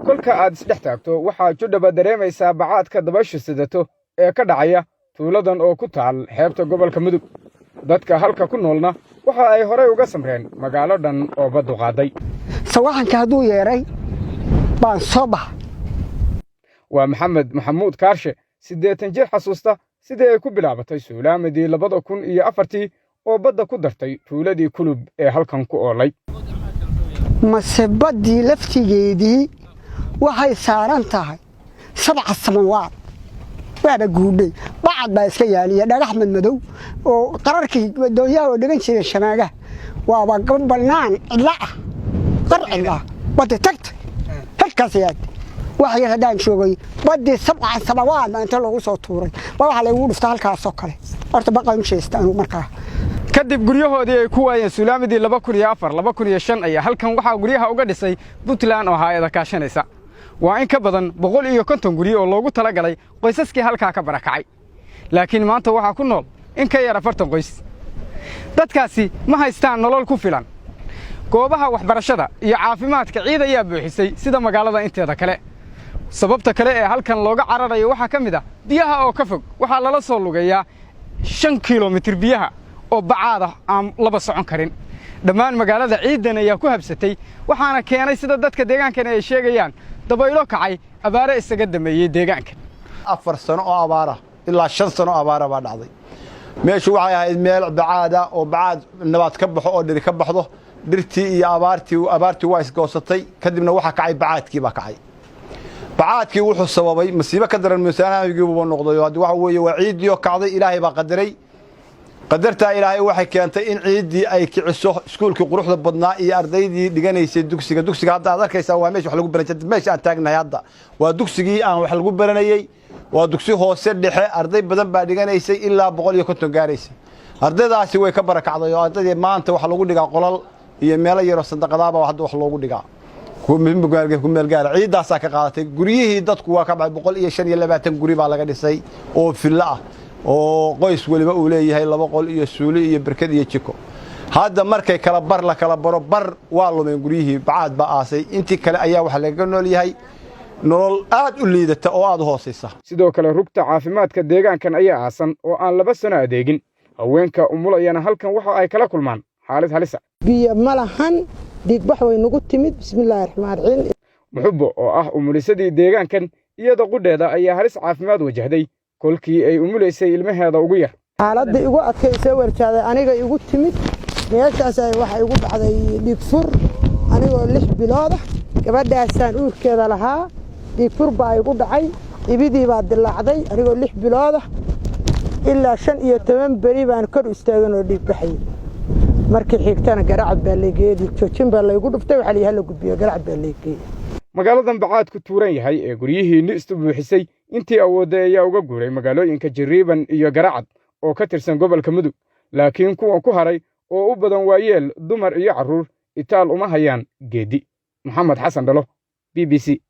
kolka aad isdhex taagto waxaa judhaba dareemaysaa bacaadka dabayshu sidato ee ka dhacaya tuuladan oo ku taal xeebta gobolka Mudug. dadka halka ku noolna waxa ay horey uga samreen magaalo dhan oo baddu qaaday. sawaxanka haduu yeeray baan soo bax. waa Maxamed Maxamuud Kaarshe 80 jir xasuusta sidii ay ku bilaabatay suulaamadii 2004 oo badda ku dartay tuuladii Kulub ee halkan ku oolay. masabadii laftigeedii waxay saaran tahay 7 samawaad waana guudhay bacad baa iska yaaliya dhagax madmadow oo qararkii doonyaha oo dhigan jiray shamaaga waa banaan cidla ah qarcila wada tagtay halkaas yaad waxa yar hadaan joogay badii 7 samawaad inta lagu soo tuuray waxa la ugu dhufta halkaas oo kale horta baqaan sheestaan markaa kadib guryahoodii ay ku waayeen suulaamadii 2004 2005 ayaa halkan waxa guryaha uga dhisay Puntland oo hay'ada kaashanaysa. waa in ka badan 150 guri oo loogu tala galay qoysaskii halka ka barakacay. laakiin maanta waxa ku nool in ka yar 40 qoys. dadkaasi ma haystaan nolol ku filan. goobaha waxbarashada iyo caafimaadka ciid ayaa buuxisay sida magaalada inteeda kale. sababta kale ee halkan looga cararayo waxa kamid ah biyaha oo ka fog waxa lala soo lugayaa 5 kiiloomitir biyaha oo bacaada aan laba socon karin. dhammaan magaalada ciidan ayaa ku habsatay waxaana keenay sida dadka deegaankan ay sheegayaan dabaylo kacay abaare isaga dameeyay deegaanka. 4 sano oo abaara ilaa 5 sano abaara baa dhacday. meeshu waxay ahayd meel bacaada oo bacaad nabad ka baxo oo dhiri ka baxdo dhirtii iyo abaartii waa isgoosatay kadibna waxa kacay bacaadkii baa kacay. bacaadkii wuxuu sababay masiibo ka daran miisaanahaygu uu noqday waxa weeye waa ciidii oo kacday ilaahay baa qadaray. qadarta ilaahay waxay keentay in ciidii ay kiciso iskuulkii quruxda badnaa iyo ardaydii dhiganaysay dugsiga hadda aad arkaysaa waa meesha wax lagu baranayay meesha aan taagnahay hadda waa dugsigii aan wax lagu baranayay waa dugsi hoose dhexe arday badan baa dhiganaysay ilaa 150 gaaraysay ardaydaasi way ka barakacday oo ardaydii maanta wax lagu dhigaa qolal iyo meelo yar oo sandaqadaaba hadda wax loogu dhigaa ku meel gaar ciidaas ka qaadatay guriyihii dadku waa ka baxay 125 guri baa laga dhisay oo filla ah oo qoys waliba uu leeyahay 2 qol iyo suuli iyo barkad iyo jiko. hadda markay kala bar la kala baro bar waa lumeen guriyihii bacaad baa aasay intii kale ayaa wax laga nool yahay nolol aad u liidata oo aad hooseysa. sidoo kale rugta caafimaadka deegaankan ayaa aasan oo aan 2 sano adeegin. haweenka umulayana halkan waxa ay kala kulmaan xaalad halis ah. biyo malahan digbax way nagu timid bismillaahir rahmaanir rahiim. muxubbo oo ah umulisadii deegaankan iyada qudheeda ayaa halis caafimaad wajahday kolkii ay umuleysay ilmaheeda ugu yar. xaaladda igu adkaysay warjaaday aniga igu timid meeshaas ay waxa igu dhacday dhiig fur anigoo 6 bilood ah gabadhaasaan uurkeeda lahaa dhiig fur baa igu dhacay ibidii baa dilaacday anigoo 6 bilood ah ilaa 15 bari baan kor istaaganoo dhiig baxay. markii xigtana garacad baa la geeyay joojin baa la igu dhuftay waxa la yahay la gudbiyo garacad baa la geeyay. magaaladan bacaad ku tuuran yahay ee guryihii nistu buuxisay intii awooday ayaa uga guuray magaalooyinka Jariiban iyo Garacad oo ka tirsan gobolka Mudug. laakiin kuwan ku haray oo u badan waayeel dumar iyo carruur itaal uma hayaan geedi. Maxamed Xasan Dhalo BBC